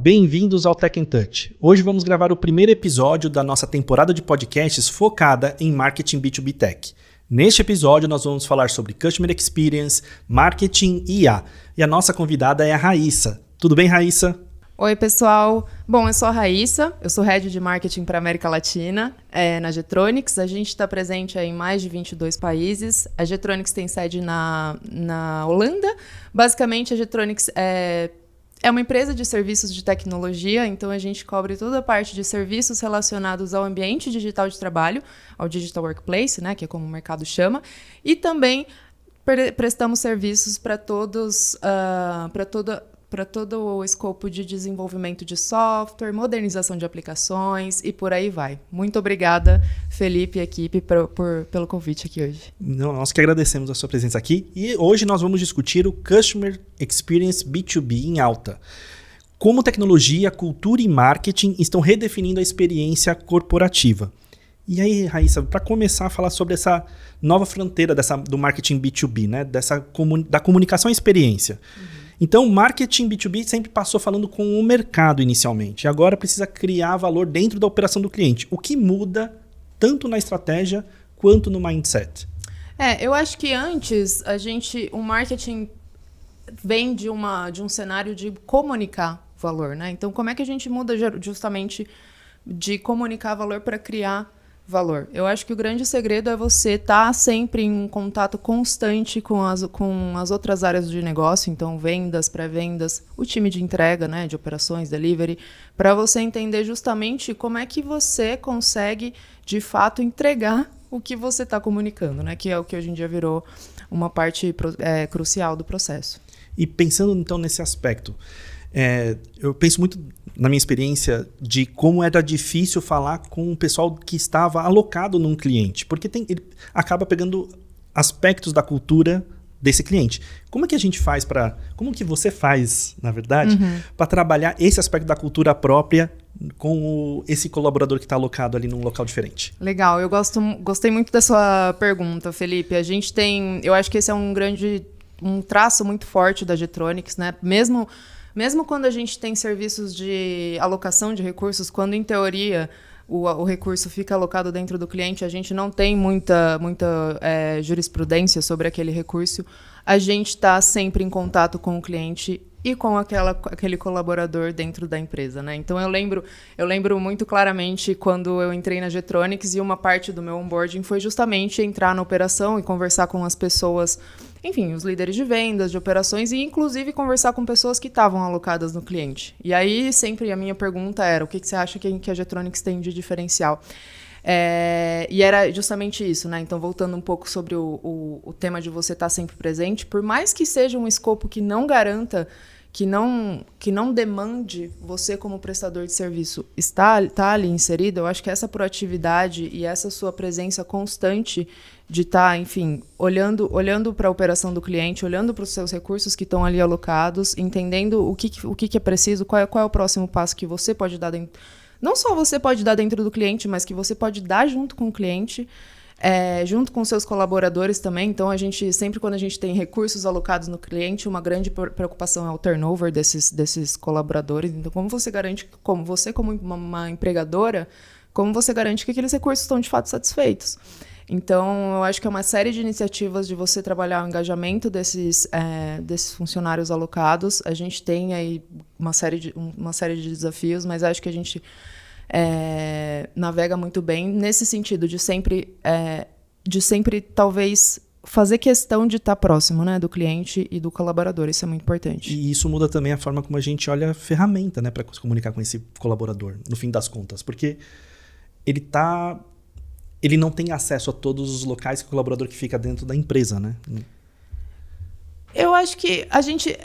Bem-vindos ao Tech in Touch. Hoje vamos gravar o primeiro episódio da nossa temporada de podcasts focada em marketing B2B Tech. Neste episódio nós vamos falar sobre Customer Experience, Marketing e IA. E a nossa convidada é a Raíssa. Tudo bem, Raíssa? Oi, pessoal. Bom, eu sou a Raíssa, eu sou Head de Marketing para a América Latina na Getronics. A gente está presente em mais de 22 países. A Getronics tem sede na Holanda. Basicamente, a Getronics é uma empresa de serviços de tecnologia, então a gente cobre toda a parte de serviços relacionados ao ambiente digital de trabalho, ao Digital Workplace, né, que é como o mercado chama, e também prestamos serviços para todo o escopo de desenvolvimento de software, modernização de aplicações e por aí vai. Muito obrigada, Felipe e equipe, pelo convite aqui hoje. Nós que agradecemos a sua presença aqui e hoje nós vamos discutir o Customer Experience B2B em alta. Como tecnologia, cultura e marketing estão redefinindo a experiência corporativa. E aí, Raíssa, para começar a falar sobre essa nova fronteira do marketing B2B, né? Da comunicação à experiência. Então, marketing B2B sempre passou falando com o mercado inicialmente. Agora precisa criar valor dentro da operação do cliente. O que muda tanto na estratégia quanto no mindset? Eu acho que antes o marketing vem de um cenário de comunicar valor, né? Então, como é que a gente muda justamente de comunicar valor para criar valor? Eu acho que o grande segredo é você estar sempre em contato constante com as outras áreas de negócio, então vendas, pré-vendas, o time de entrega, né, de operações, delivery, para você entender justamente como é que você consegue, de fato, entregar o que você está comunicando, né, que é o que hoje em dia virou uma parte crucial do processo. E pensando então nesse aspecto, eu penso muito na minha experiência de como era difícil falar com o pessoal que estava alocado num cliente, porque ele acaba pegando aspectos da cultura desse cliente. Como é que a gente faz como que você faz, na verdade, para trabalhar esse aspecto da cultura própria com esse colaborador que está alocado ali num local diferente? Legal, eu gostei muito da sua pergunta, Felipe. Eu acho que esse é um traço muito forte da Getronics, né? Mesmo quando a gente tem serviços de alocação de recursos, quando em teoria o recurso fica alocado dentro do cliente, a gente não tem muita jurisprudência sobre aquele recurso, a gente está sempre em contato com o cliente e com aquele colaborador dentro da empresa, né? Então eu lembro muito claramente quando eu entrei na Getronics e uma parte do meu onboarding foi justamente entrar na operação e conversar com as pessoas, enfim, os líderes de vendas, de operações e inclusive conversar com pessoas que estavam alocadas no cliente. E aí sempre a minha pergunta era: o que você acha que a Getronics tem de diferencial? E era justamente isso, né? Então, voltando um pouco sobre o tema de você estar sempre presente, por mais que seja um escopo que não garanta, que não demande você como prestador de serviço tá ali inserido, eu acho que essa proatividade e essa sua presença constante de estar, enfim, olhando para a operação do cliente, olhando para os seus recursos que estão ali alocados, entendendo o que é preciso, qual é o próximo passo que você pode dar dentro. Não só você pode dar dentro do cliente, mas que você pode dar junto com o cliente, junto com seus colaboradores também. Então, sempre quando a gente tem recursos alocados no cliente, uma grande preocupação é o turnover desses colaboradores. Então, como você como uma empregadora, como você garante que aqueles recursos estão de fato satisfeitos? Então, eu acho que é uma série de iniciativas de você trabalhar o engajamento desses funcionários alocados. A gente tem aí uma série de desafios, mas acho que a gente navega muito bem nesse sentido de sempre talvez fazer questão de estar próximo, né, do cliente e do colaborador. Isso é muito importante. E isso muda também a forma como a gente olha a ferramenta, né, para se comunicar com esse colaborador, no fim das contas, porque ele não tem acesso a todos os locais que o colaborador que fica dentro da empresa, né? Eu acho que a gente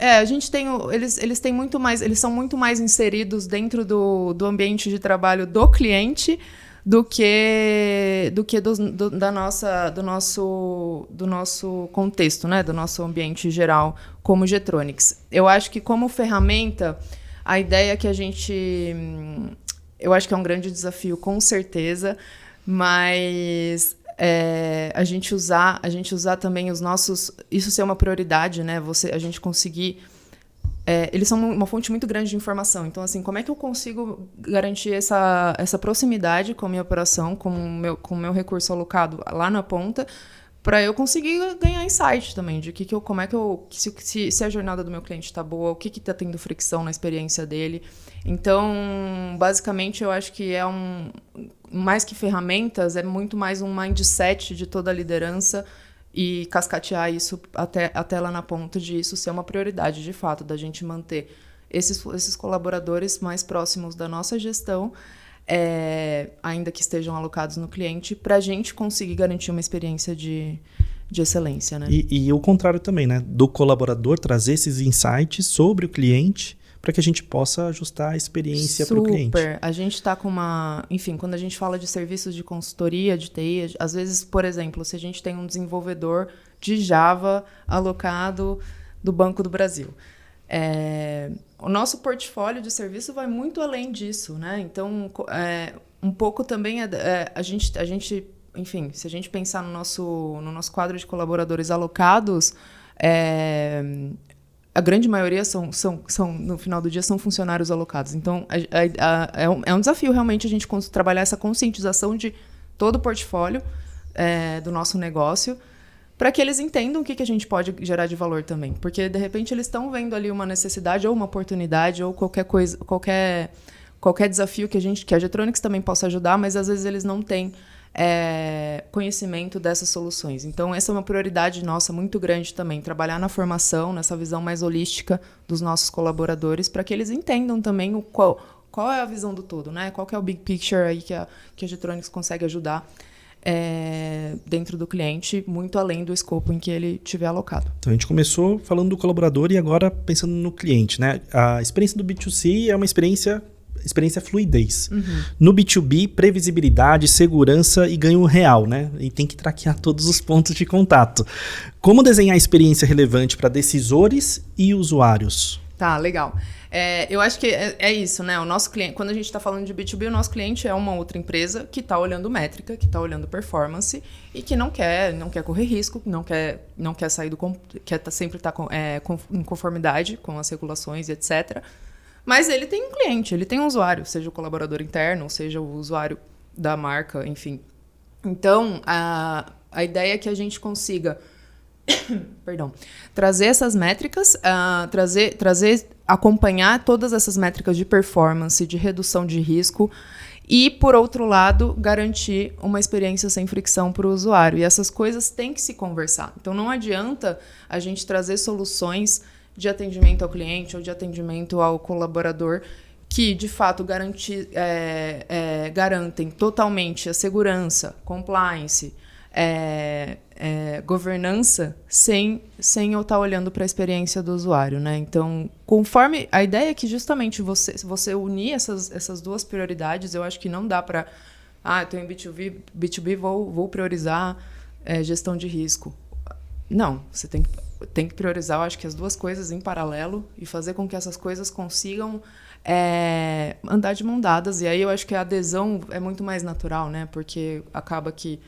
tem eles têm muito mais, eles são muito mais inseridos dentro do ambiente de trabalho do cliente do que do nosso contexto, né? Do nosso ambiente geral como Getronics. Eu acho que como ferramenta, a ideia que eu acho que é um grande desafio, com certeza, mas a gente usar também os nossos... Isso ser uma prioridade, né? A gente conseguir eles são uma fonte muito grande de informação. Então, assim, como é que eu consigo garantir essa proximidade com a minha operação, com o meu recurso alocado lá na ponta, para eu conseguir ganhar insight também de como é que se a jornada do meu cliente está boa, o que está tendo fricção na experiência dele. Então, basicamente, eu acho que mais que ferramentas, é muito mais um mindset de toda a liderança e cascatear isso até lá na ponta de isso ser uma prioridade, de fato, da gente manter esses colaboradores mais próximos da nossa gestão, ainda que estejam alocados no cliente, para a gente conseguir garantir uma experiência de excelência. Né? E o contrário também, né? Do colaborador trazer esses insights sobre o cliente para que a gente possa ajustar a experiência para o cliente. Super. A gente está com Enfim, quando a gente fala de serviços de consultoria, de TI, às vezes, por exemplo, se a gente tem um desenvolvedor de Java alocado do Banco do Brasil. O nosso portfólio de serviço vai muito além disso, né? Então, um pouco também a gente, enfim, se a gente pensar no nosso quadro de colaboradores alocados, a grande maioria no final do dia, são funcionários alocados. Então, é um desafio realmente a gente trabalhar essa conscientização de todo o portfólio do nosso negócio, para que eles entendam o que a gente pode gerar de valor também. Porque, de repente, eles estão vendo ali uma necessidade ou uma oportunidade ou qualquer coisa, qualquer desafio que a Getronics também possa ajudar, mas às vezes eles não têm conhecimento dessas soluções. Então, essa é uma prioridade nossa muito grande também, trabalhar na formação, nessa visão mais holística dos nossos colaboradores, para que eles entendam também qual é a visão do todo, né? Qual que é o big picture aí que a Getronics consegue ajudar dentro do cliente, muito além do escopo em que ele tiver alocado. Então, a gente começou falando do colaborador e agora pensando no cliente, né? A experiência do B2C é uma experiência fluidez. Uhum. No B2B, previsibilidade, segurança e ganho real, né? E tem que traquear todos os pontos de contato. Como desenhar a experiência relevante para decisores e usuários? Tá, legal. Eu acho que é isso, né? O nosso cliente, quando a gente está falando de B2B, o nosso cliente é uma outra empresa que está olhando métrica, que está olhando performance e que não quer correr risco, não quer sair quer sempre estar em conformidade com as regulações, etc. Mas ele tem um cliente, ele tem um usuário, seja o colaborador interno, seja o usuário da marca, enfim. Então, a ideia é que a gente consiga trazer essas métricas, acompanhar todas essas métricas de performance, de redução de risco e, por outro lado, garantir uma experiência sem fricção para o usuário. E essas coisas têm que se conversar. Então, não adianta a gente trazer soluções de atendimento ao cliente ou de atendimento ao colaborador que, de fato, garantem totalmente a segurança, compliance, governança, sem eu estar olhando para a experiência do usuário, né? Então, conforme a ideia é que justamente você unir essas duas prioridades, eu acho que não dá para eu tenho B2B, vou priorizar gestão de risco. Não, você tem que priorizar, eu acho que as duas coisas em paralelo e fazer com que essas coisas consigam andar de mão dadas. E aí eu acho que a adesão é muito mais natural, né? Porque acaba que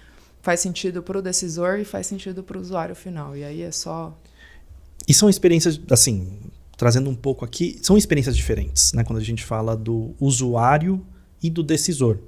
faz sentido para o decisor e faz sentido para o usuário final. E aí é só... E são experiências, assim, trazendo um pouco aqui, são experiências diferentes, né? Quando a gente fala do usuário e do decisor.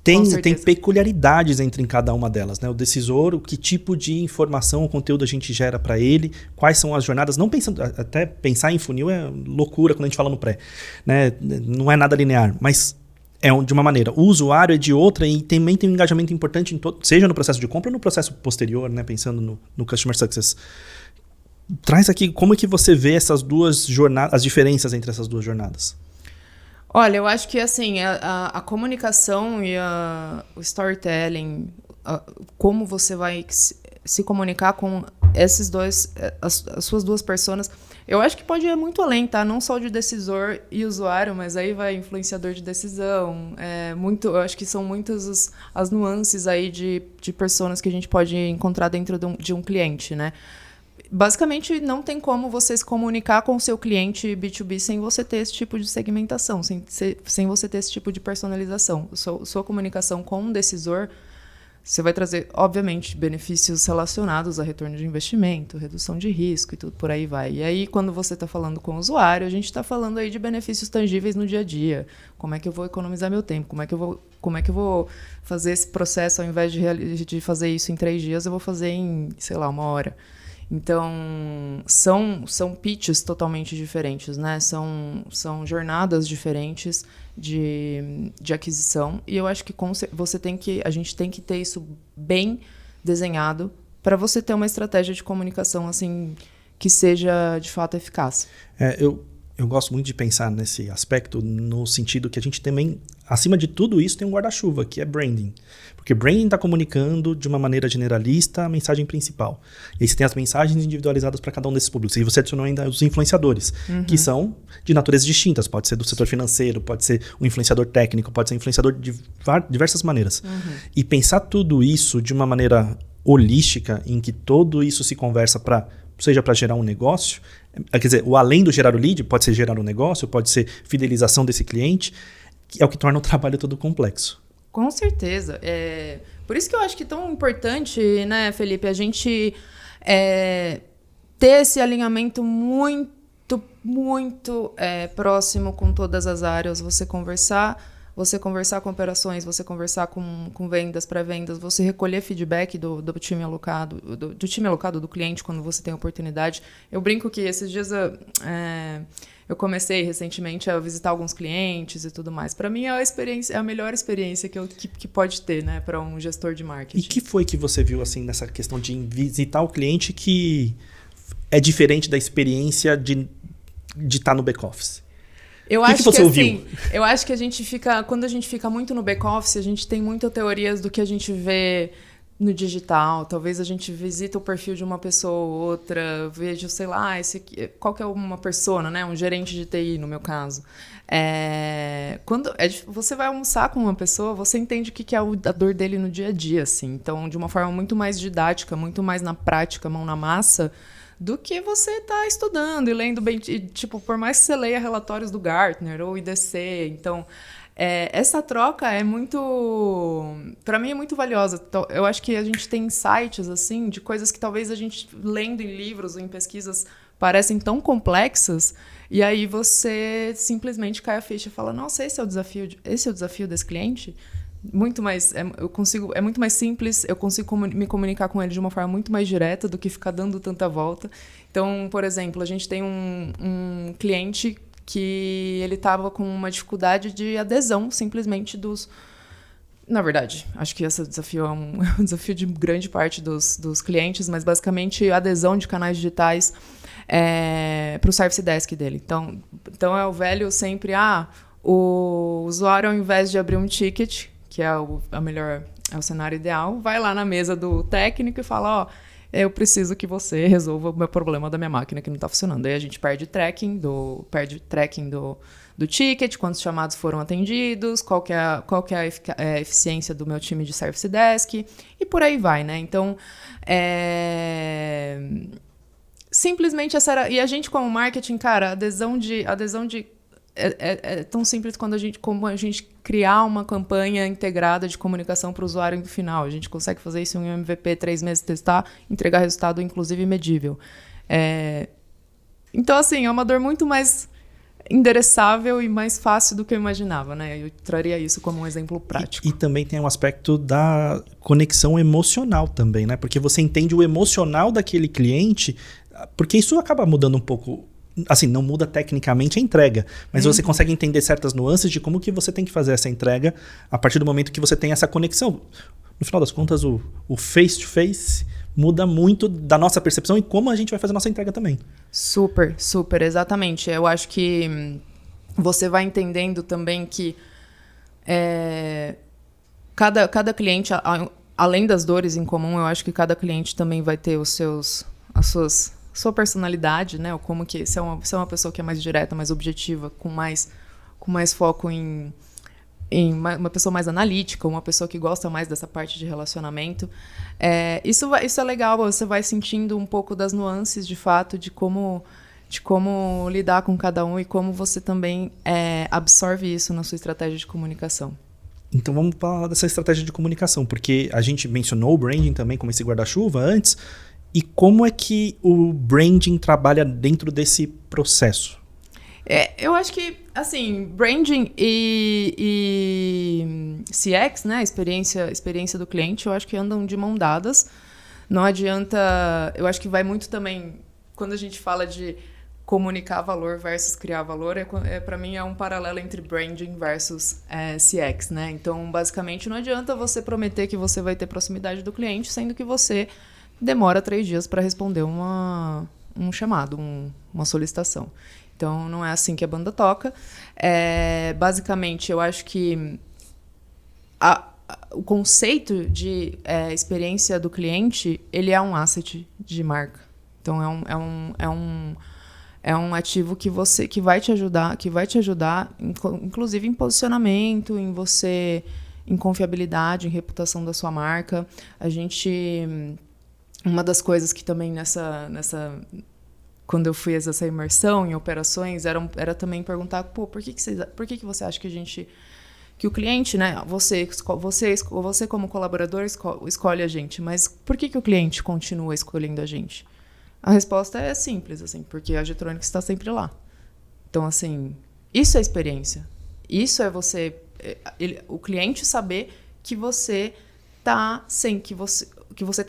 Tem peculiaridades em cada uma delas, né? O decisor, o que tipo de informação ou conteúdo a gente gera para ele, quais são as jornadas. Não pensando, até pensar em funil é loucura quando a gente fala no pré, né? Não é nada linear, mas é de uma maneira. O usuário é de outra e também tem um engajamento importante, seja no processo de compra ou no processo posterior, né? Pensando no Customer Success. Traz aqui como é que você vê essas duas jornadas, as diferenças entre essas duas jornadas. Olha, eu acho que assim, a comunicação e o storytelling, como você vai se comunicar com esses dois, as suas duas personas, eu acho que pode ir muito além, tá? Não só de decisor e usuário, mas aí vai influenciador de decisão. Eu acho que são muitas as nuances aí de personas que a gente pode encontrar dentro de um cliente, né? Basicamente, não tem como você se comunicar com o seu cliente B2B sem você ter esse tipo de segmentação, sem você ter esse tipo de personalização. Sua comunicação com um decisor Você vai trazer, obviamente, benefícios relacionados a retorno de investimento, redução de risco e tudo por aí vai. E aí, quando você está falando com o usuário, a gente está falando aí de benefícios tangíveis no dia a dia. Como é que eu vou economizar meu tempo? Como é que eu vou fazer esse processo, ao invés de fazer isso em 3 dias, eu vou fazer em, sei lá, 1 hora. Então, são pitches totalmente diferentes, né? São jornadas diferentes de aquisição. E eu acho que a gente tem que ter isso bem desenhado para você ter uma estratégia de comunicação assim que seja de fato eficaz. Eu gosto muito de pensar nesse aspecto no sentido que a gente também, acima de tudo isso, tem um guarda-chuva, que é branding. Porque branding está comunicando de uma maneira generalista a mensagem principal. E aí você tem as mensagens individualizadas para cada um desses públicos. E você adicionou ainda os influenciadores, que são de naturezas distintas. Pode ser do setor financeiro, pode ser um influenciador técnico, pode ser um influenciador de diversas maneiras. E pensar tudo isso de uma maneira holística, em que tudo isso se conversa seja para gerar um negócio, quer dizer, o além do gerar o lead, pode ser gerar um negócio, pode ser fidelização desse cliente, que é o que torna o trabalho todo complexo. Com certeza. Por isso que eu acho que é tão importante, né, Felipe, a gente ter esse alinhamento muito, muito próximo com todas as áreas, você conversar com operações, você conversar com vendas, pré-vendas, você recolher feedback do time alocado, do time alocado do cliente quando você tem oportunidade. Eu brinco que esses dias eu comecei recentemente a visitar alguns clientes e tudo mais. Para mim é a melhor experiência que pode ter, né, para um gestor de marketing. E que foi que você viu assim nessa questão de visitar o cliente que é diferente da experiência de estar no back-office? Eu acho que assim, eu acho que quando a gente fica muito no back-office, a gente tem muitas teorias do que a gente vê no digital. Talvez a gente visita o perfil de uma pessoa ou outra, veja, sei lá, qual que é uma persona, né? Um gerente de TI, no meu caso. Quando você vai almoçar com uma pessoa, você entende o que é a dor dele no dia a dia, assim. Então, de uma forma muito mais didática, muito mais na prática, mão na massa, do que você está estudando e lendo bem. Tipo, por mais que você leia relatórios do Gartner ou IDC, então essa troca é muito, para mim é muito valiosa. Então, eu acho que a gente tem insights assim de coisas que talvez a gente lendo em livros ou em pesquisas parecem tão complexas, e aí você simplesmente cai a ficha e fala: nossa, esse é o desafio desse cliente. Muito mais, é muito mais simples, eu consigo me comunicar com ele de uma forma muito mais direta do que ficar dando tanta volta. Então, por exemplo, a gente tem um cliente que ele estava com uma dificuldade de adesão simplesmente dos... Na verdade, acho que esse desafio é um desafio de grande parte dos clientes, mas basicamente a adesão de canais digitais para o Service Desk dele. Então é o velho sempre, o usuário, ao invés de abrir um ticket, que é o cenário ideal, vai lá na mesa do técnico e fala: eu preciso que você resolva o meu problema da minha máquina que não está funcionando. Aí a gente perde tracking do ticket, quantos chamados foram atendidos, qual que é a eficiência do meu time de Service Desk, e por aí vai, né? Então, simplesmente essa era... E a gente, como marketing, cara, a adesão de é tão simples como a gente criar uma campanha integrada de comunicação para o usuário no final. A gente consegue fazer isso em um MVP, 3 meses, testar, entregar resultado, inclusive, medível. Então, assim, é uma dor muito mais endereçável e mais fácil do que eu imaginava, né? Eu traria isso como um exemplo prático. E também tem um aspecto da conexão emocional também, né? Porque você entende o emocional daquele cliente, porque isso acaba mudando um pouco... Assim, não muda tecnicamente a entrega, mas você consegue entender certas nuances de como que você tem que fazer essa entrega a partir do momento que você tem essa conexão. No final das contas, o face-to-face muda muito da nossa percepção e como a gente vai fazer a nossa entrega também. Super, super, exatamente. Eu acho que você vai entendendo também que cada cliente, além das dores em comum, eu acho que cada cliente também vai ter sua personalidade, né? Ou como que se é uma pessoa que é mais direta, mais objetiva, com mais foco em uma pessoa mais analítica, uma pessoa que gosta mais dessa parte de relacionamento. Isso é legal, você vai sentindo um pouco das nuances, de fato, de como lidar com cada um e como você também absorve isso na sua estratégia de comunicação. Então vamos falar dessa estratégia de comunicação, porque a gente mencionou o branding também como esse guarda-chuva antes, e como é que o branding trabalha dentro desse processo? Eu acho que, assim, branding e CX, né, experiência do cliente, eu acho que andam de mão dadas. Não adianta, eu acho que vai muito também, quando a gente fala de comunicar valor versus criar valor, para mim é um paralelo entre branding versus CX, né? Então, basicamente, não adianta você prometer que você vai ter proximidade do cliente, sendo que você demora 3 dias para responder um chamado, uma solicitação. Então, não é assim que a banda toca. Basicamente, eu acho que o conceito de experiência do cliente, ele é um asset de marca. Então, é um ativo que vai te ajudar, inclusive em posicionamento, em confiabilidade, em reputação da sua marca. Uma das coisas que também quando eu fiz essa imersão em operações, era também perguntar, por que você acha que o cliente, né, você como colaborador escolhe a gente, mas por que o cliente continua escolhendo a gente? A resposta é simples, assim, porque a Getronics está sempre lá. Então, assim, isso é experiência. Isso é o cliente saber que você está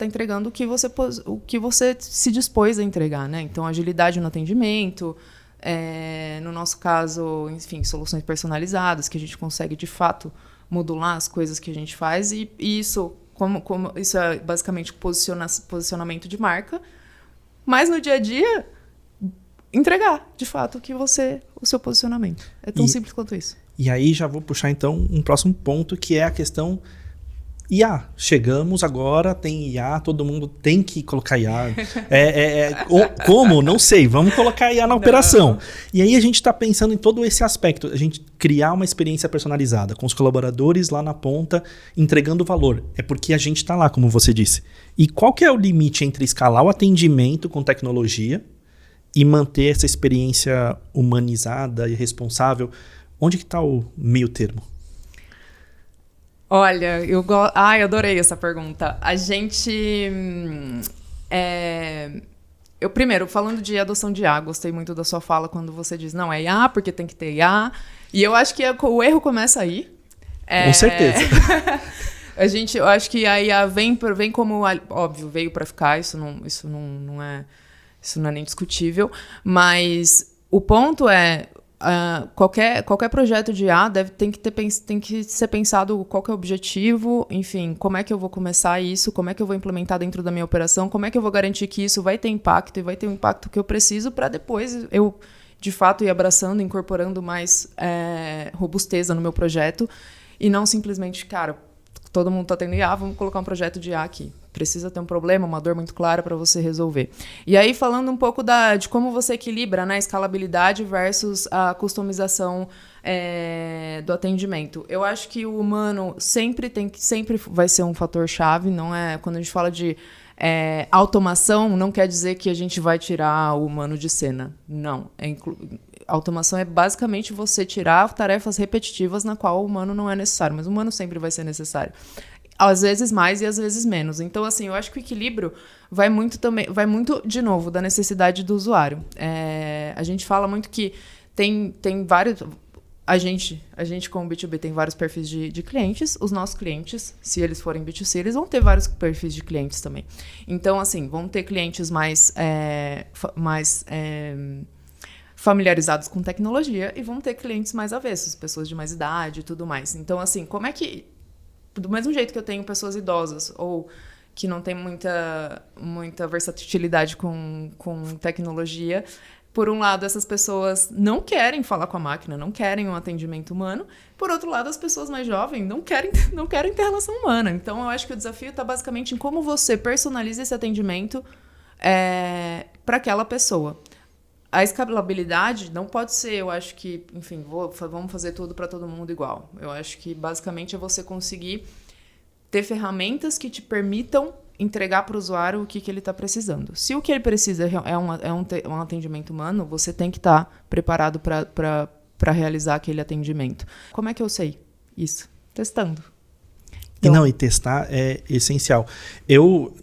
entregando o que você se dispôs a entregar, né? Então, agilidade no atendimento, no nosso caso, enfim, soluções personalizadas, que a gente consegue, de fato, modular as coisas que a gente faz. E isso, isso é basicamente posicionamento de marca. Mas no dia a dia, entregar, de fato, o seu posicionamento. É tão simples quanto isso. E aí já vou puxar, então, um próximo ponto, que é a questão IA. Chegamos agora, tem IA, todo mundo tem que colocar IA. Como? Não sei. Vamos colocar IA na operação. E aí a gente está pensando em todo esse aspecto. A gente criar uma experiência personalizada, com os colaboradores lá na ponta, entregando valor. É porque a gente está lá, como você disse. E qual que é o limite entre escalar o atendimento com tecnologia e manter essa experiência humanizada e responsável? Onde que está o meio termo? Olha, eu adorei essa pergunta. A gente... Eu, primeiro, falando de adoção de IA, gostei muito da sua fala quando você diz, não, é IA porque tem que ter IA. E eu acho que o erro começa aí. Com certeza. Eu acho que a IA vem como... Óbvio, veio para ficar, isso não é nem discutível. Mas o ponto é... qualquer projeto de IA tem que ser pensado qual que é o objetivo, enfim, como é que eu vou começar isso, como é que eu vou implementar dentro da minha operação, como é que eu vou garantir que isso vai ter impacto e vai ter o impacto que eu preciso para depois eu, de fato, ir abraçando, incorporando mais robusteza no meu projeto e não simplesmente, cara, todo mundo está tendo IA, vamos colocar um projeto de IA aqui. Precisa ter um problema, uma dor muito clara para você resolver. E aí, falando um pouco de como você equilibra, né, a escalabilidade versus a customização do atendimento. Eu acho que o humano sempre vai ser um fator-chave, não é? Quando a gente fala de automação, não quer dizer que a gente vai tirar o humano de cena. Não. Automação é basicamente você tirar tarefas repetitivas na qual o humano não é necessário, mas o humano sempre vai ser necessário. Às vezes mais e às vezes menos. Então, assim, eu acho que o equilíbrio vai muito, de novo, da necessidade do usuário. A gente fala muito que tem vários... A gente como B2B tem vários perfis de clientes. Os nossos clientes, se eles forem B2C, eles vão ter vários perfis de clientes também. Então, assim, vão ter clientes mais familiarizados com tecnologia e vão ter clientes mais avessos, pessoas de mais idade e tudo mais. Então, assim, como é que... Do mesmo jeito que eu tenho pessoas idosas ou que não tem muita versatilidade com tecnologia, por um lado, essas pessoas não querem falar com a máquina, não querem um atendimento humano. Por outro lado, as pessoas mais jovens não querem ter relação humana. Então, eu acho que o desafio está basicamente em como você personaliza esse atendimento para aquela pessoa. A escalabilidade não pode ser, eu acho que, enfim, vamos fazer tudo para todo mundo igual. Eu acho que, basicamente, é você conseguir ter ferramentas que te permitam entregar para o usuário o que ele está precisando. Se o que ele precisa é um atendimento humano, você tem que estar preparado para realizar aquele atendimento. Como é que eu sei isso? testando. E testar é essencial. Eu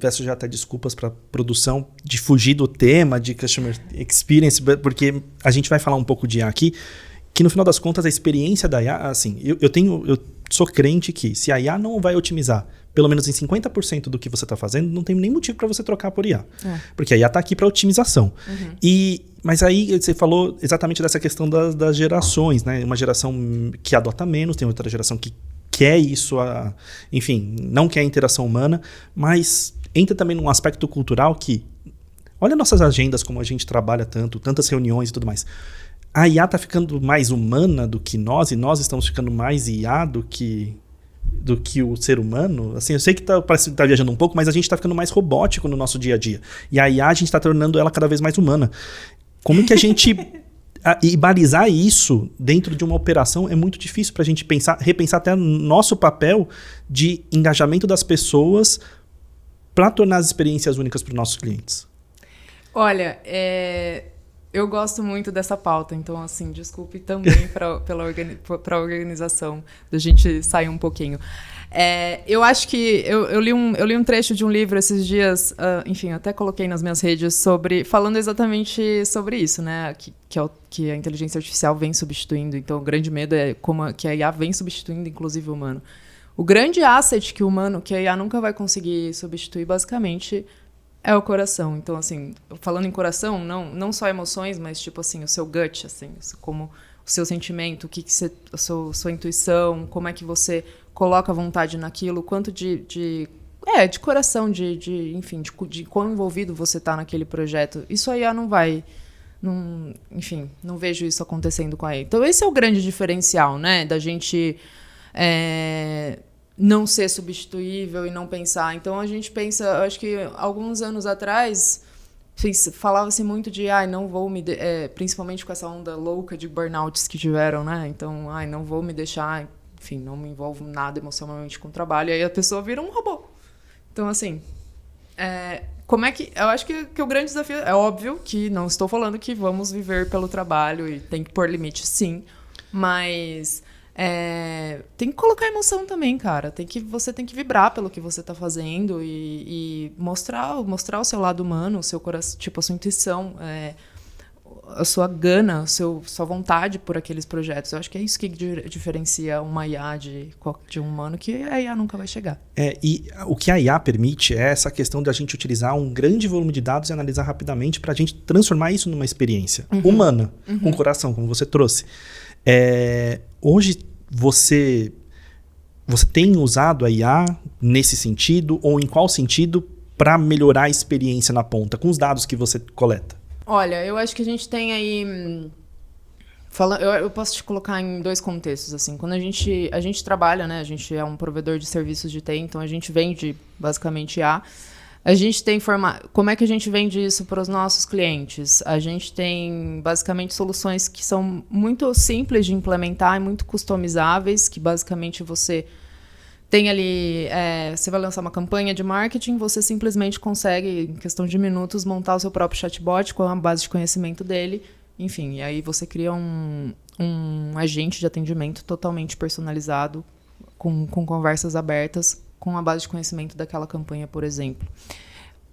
peço já até desculpas para a produção de fugir do tema de Customer Experience, porque a gente vai falar um pouco de IA aqui, que no final das contas a experiência da IA, assim, eu sou crente que se a IA não vai otimizar pelo menos em 50% do que você está fazendo, não tem nem motivo para você trocar por IA. Porque a IA está aqui para otimização. Mas aí você falou exatamente dessa questão das gerações, né? Uma geração que adota menos, tem outra geração que quer isso, enfim, não quer a interação humana, mas entra também num aspecto cultural que, olha nossas agendas, como a gente trabalha tantas reuniões e tudo mais. A IA está ficando mais humana do que nós, e nós estamos ficando mais IA do que o ser humano. Assim, eu sei que parece que tá viajando um pouco, mas a gente está ficando mais robótico no nosso dia a dia. E a IA, a gente está tornando ela cada vez mais humana. Como que a gente... E balizar isso dentro de uma operação é muito difícil para a gente repensar até nosso papel de engajamento das pessoas para tornar as experiências únicas para os nossos clientes. Olha, eu gosto muito dessa pauta, então, assim, desculpe também para a organização da gente sair um pouquinho. Eu acho que eu li um trecho de um livro esses dias, enfim, até coloquei nas minhas redes, falando exatamente sobre isso, né? Que a inteligência artificial vem substituindo. Então, o grande medo é como que a IA vem substituindo, inclusive, o humano. O grande asset que a IA nunca vai conseguir substituir, basicamente, é o coração. Então, assim, falando em coração, não só emoções, mas, tipo assim, o seu gut, assim, como o seu sentimento, a sua intuição, como é que você coloca vontade naquilo, quanto de coração, enfim, de quão envolvido você está naquele projeto. Isso a IA não vai... enfim, não vejo isso acontecendo com a IA. Então, esse é o grande diferencial, né? Da gente não ser substituível e não pensar. Então, a gente pensa... Acho que alguns anos atrás... Falava-se muito de, não vou me... principalmente com essa onda louca de burnouts que tiveram, né? Então, não vou me deixar... Enfim, não me envolvo nada emocionalmente com o trabalho. E aí a pessoa vira um robô. Então, assim... como é que... Eu acho que o grande desafio... É óbvio que não estou falando que vamos viver pelo trabalho e tem que pôr limite, sim. Mas... tem que colocar emoção também, cara. Você tem que vibrar pelo que você está fazendo e mostrar o seu lado humano, o seu coração, tipo, a sua intuição, a sua gana, sua vontade por aqueles projetos. Eu acho que é isso que diferencia uma IA de um humano, que a IA nunca vai chegar. E o que a IA permite é essa questão de a gente utilizar um grande volume de dados e analisar rapidamente para a gente transformar isso numa experiência humana, com coração, como você trouxe. Hoje, você tem usado a IA nesse sentido, ou em qual sentido, para melhorar a experiência na ponta, com os dados que você coleta? Olha, eu acho que a gente tem aí... Eu posso te colocar em dois contextos, assim. Quando a gente trabalha, né? A gente é um provedor de serviços de TI, então a gente vende, basicamente, IA. A gente tem como é que a gente vende isso para os nossos clientes? A gente tem, basicamente, soluções que são muito simples de implementar e muito customizáveis, que, basicamente, você tem ali... você vai lançar uma campanha de marketing, você simplesmente consegue, em questão de minutos, montar o seu próprio chatbot com a base de conhecimento dele. Enfim, e aí você cria um agente de atendimento totalmente personalizado, com conversas abertas, com a base de conhecimento daquela campanha, por exemplo.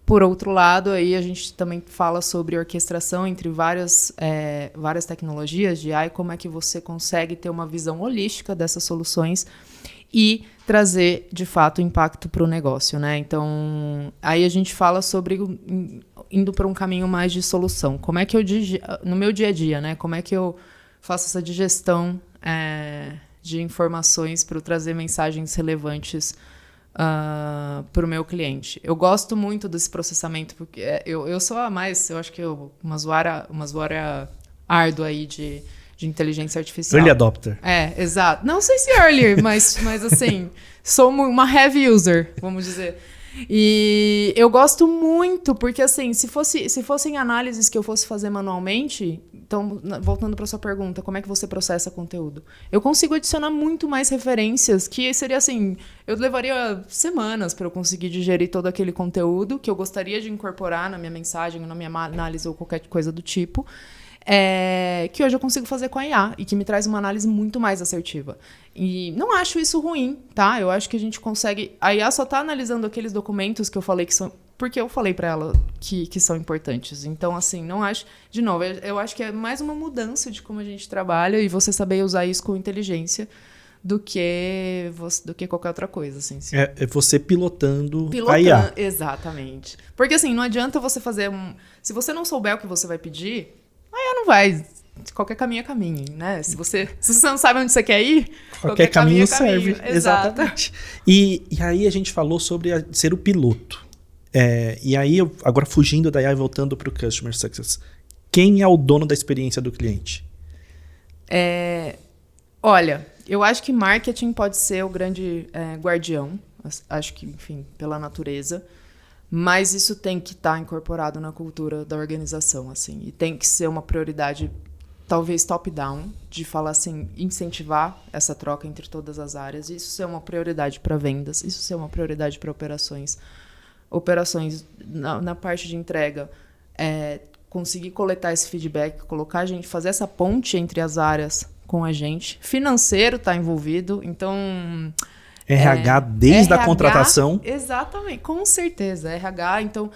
Por outro lado, aí a gente também fala sobre orquestração entre várias tecnologias de AI, como é que você consegue ter uma visão holística dessas soluções e trazer, de fato, impacto para o negócio, né? Então, aí a gente fala sobre indo para um caminho mais de solução. Como é que no meu dia a dia, né? Como é que eu faço essa digestão de informações para trazer mensagens relevantes para o meu cliente. Eu gosto muito desse processamento, porque eu sou eu acho que uma usuária árdua aí de inteligência artificial. Early adopter. Exato. Não sei se early, mas assim, sou uma heavy user, vamos dizer. E eu gosto muito, porque assim, se fossem análises que eu fosse fazer manualmente, então, voltando para sua pergunta, como é que você processa conteúdo? Eu consigo adicionar muito mais referências, que seria assim, eu levaria semanas para eu conseguir digerir todo aquele conteúdo que eu gostaria de incorporar na minha mensagem, na minha análise ou qualquer coisa do tipo. que hoje eu consigo fazer com a IA e que me traz uma análise muito mais assertiva. E não acho isso ruim, tá? Eu acho que a gente consegue... A IA só tá analisando aqueles documentos que eu falei que são... Porque eu falei para ela que são importantes. Então, assim, não acho... De novo, eu acho que é mais uma mudança de como a gente trabalha e você saber usar isso com inteligência do que qualquer outra coisa, assim. É você pilotando a IA. Exatamente. Porque, assim, não adianta você fazer Se você não souber o que você vai pedir, a IA não vai... Qualquer caminho é caminho, né? Se você não sabe onde você quer ir, qualquer caminho serve. Exato. Exatamente. E aí a gente falou sobre ser o piloto. E aí, agora fugindo da IA e voltando para o Customer Success. Quem é o dono da experiência do cliente? Olha, eu acho que marketing pode ser o grande guardião. Acho que, enfim, pela natureza. Mas isso tem que estar incorporado na cultura da organização, assim. E tem que ser uma prioridade, talvez top-down, de falar assim, incentivar essa troca entre todas as áreas. Isso ser uma prioridade para vendas, isso ser uma prioridade para operações. Operações na parte de entrega, conseguir coletar esse feedback, colocar a gente, fazer essa ponte entre as áreas com a gente. Financeiro está envolvido, então... RH desde a contratação. Exatamente, com certeza. RH, então...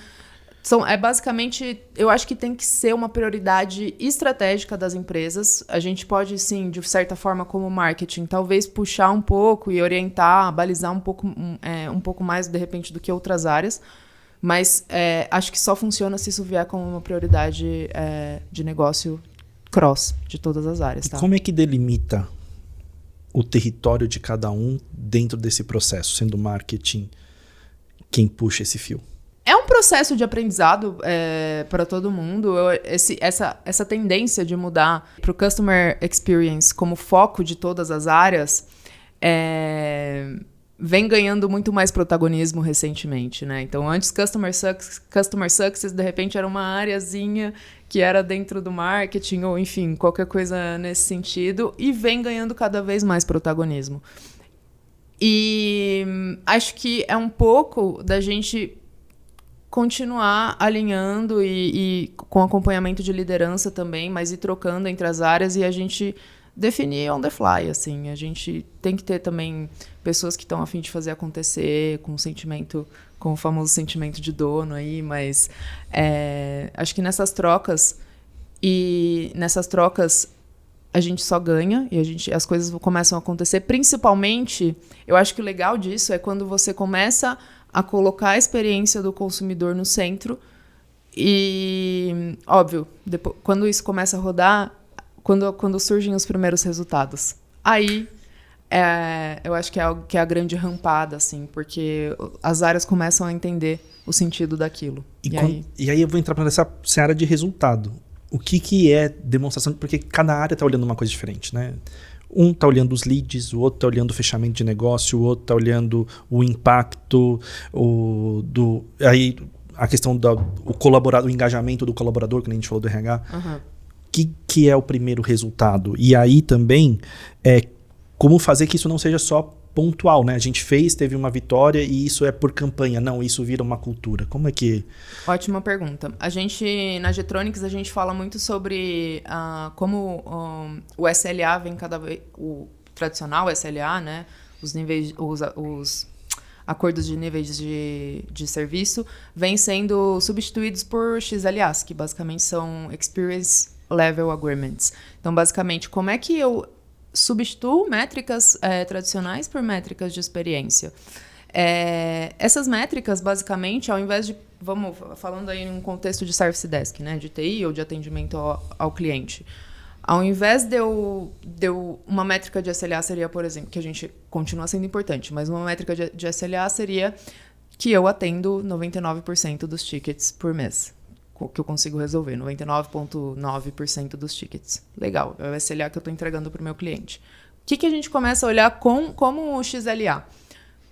basicamente, eu acho que tem que ser uma prioridade estratégica das empresas. A gente pode, sim, de certa forma, como marketing, talvez puxar um pouco e orientar, balizar um pouco mais, de repente, do que outras áreas. Mas acho que só funciona se isso vier como uma prioridade de negócio cross, de todas as áreas. Tá? E como é que delimita o território de cada um dentro desse processo, sendo marketing quem puxa esse fio? É um processo de aprendizado para todo mundo. Essa tendência de mudar para o Customer Experience como foco de todas as áreas vem ganhando muito mais protagonismo recentemente, né? Então, antes Customer Success, de repente, era uma areazinha que era dentro do marketing, ou enfim, qualquer coisa nesse sentido, e vem ganhando cada vez mais protagonismo. E acho que é um pouco da gente continuar alinhando e com acompanhamento de liderança também, mas ir trocando entre as áreas e a gente definir on the fly, assim. A gente tem que ter também pessoas que estão a fim de fazer acontecer com o famoso sentimento de dono aí, mas acho que nessas trocas a gente só ganha e as coisas começam a acontecer. Principalmente, eu acho que o legal disso é quando você começa a colocar a experiência do consumidor no centro e, óbvio, depois, quando isso começa a rodar, quando surgem os primeiros resultados. Aí, eu acho que é a grande rampada, assim, porque as áreas começam a entender o sentido daquilo. E aí eu vou entrar nessa seara de resultado. O que é demonstração? Porque cada área está olhando uma coisa diferente, né? Um está olhando os leads, o outro está olhando o fechamento de negócio, o outro está olhando o impacto, aí a questão o engajamento do colaborador, que a gente falou do RH. Uhum. Que é o primeiro resultado? E aí também como fazer que isso não seja só pontual, né? A gente teve uma vitória e isso é por campanha. Não, isso vira uma cultura. Como é que... Ótima pergunta. Na Getronics, a gente fala muito sobre como o SLA vem cada vez... O tradicional SLA, né? Os níveis... Os acordos de níveis de serviço vêm sendo substituídos por XLAs, que basicamente são Experience Level Agreements. Então, basicamente, como é que eu substituo métricas tradicionais por métricas de experiência? Essas métricas, basicamente, ao invés de... falando aí em um contexto de Service Desk, né, de TI ou de atendimento ao cliente. Ao invés de uma métrica de SLA seria, por exemplo, que a gente continua sendo importante, mas uma métrica de SLA seria que eu atendo 99% dos tickets por mês, que eu consigo resolver, 99,9% dos tickets. Legal, é o SLA que eu estou entregando para o meu cliente. O que a gente começa a olhar como o XLA?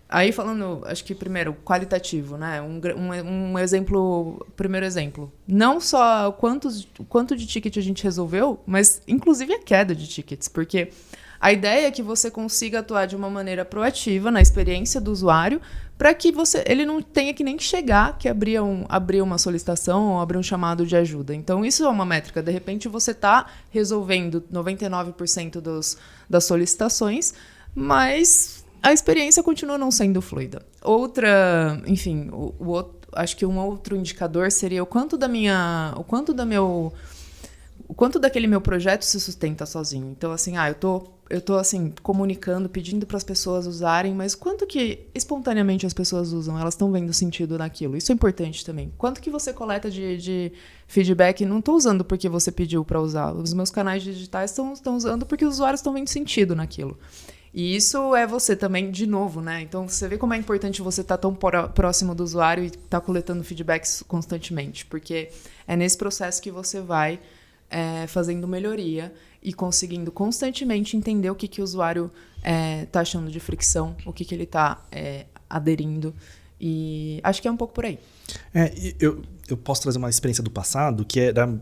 Aí falando, acho que primeiro, qualitativo, né? Um exemplo, primeiro exemplo. Não só quanto de ticket a gente resolveu, mas inclusive a queda de tickets, porque A ideia é que você consiga atuar de uma maneira proativa na experiência do usuário, para que ele não tenha que nem chegar que abrir uma solicitação ou abrir um chamado de ajuda. Então, isso é uma métrica. De repente, você está resolvendo 99% das solicitações, mas a experiência continua não sendo fluida. Enfim, acho que um outro indicador seria o quanto daquele meu projeto se sustenta sozinho. Então, assim, eu tô assim, comunicando, pedindo para as pessoas usarem, mas quanto que espontaneamente as pessoas usam? Elas estão vendo sentido naquilo? Isso é importante também. Quanto que você coleta de feedback? Não estou usando porque você pediu para usar. Os meus canais digitais estão usando porque os usuários estão vendo sentido naquilo. E isso é você também, de novo, né? Então, você vê como é importante você estar tão próximo do usuário e estar coletando feedbacks constantemente, porque é nesse processo que você vai fazendo melhoria e conseguindo constantemente entender o que o usuário está achando de fricção, o que ele está aderindo. E acho que é um pouco por aí. Eu posso trazer uma experiência do passado, que era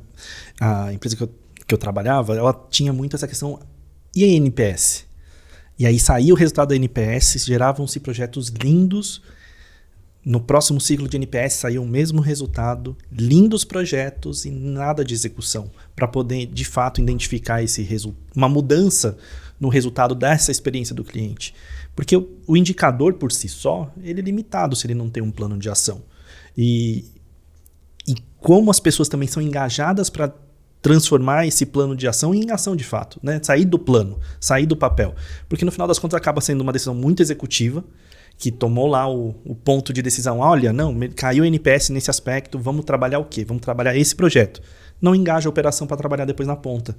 a empresa que eu trabalhava, ela tinha muito essa questão, e a NPS? E aí saía o resultado da NPS, geravam-se projetos lindos. No próximo ciclo de NPS saía o mesmo resultado, lindos projetos e nada de execução, para poder, de fato, identificar uma mudança no resultado dessa experiência do cliente. Porque o indicador por si só, ele é limitado se ele não tem um plano de ação. E como as pessoas também são engajadas para transformar esse plano de ação em ação de fato, né? Sair do plano, sair do papel. Porque no final das contas acaba sendo uma decisão muito executiva, que tomou lá o ponto de decisão. Olha, não, caiu o NPS nesse aspecto, vamos trabalhar o quê? Vamos trabalhar esse projeto. Não engaja a operação para trabalhar depois na ponta.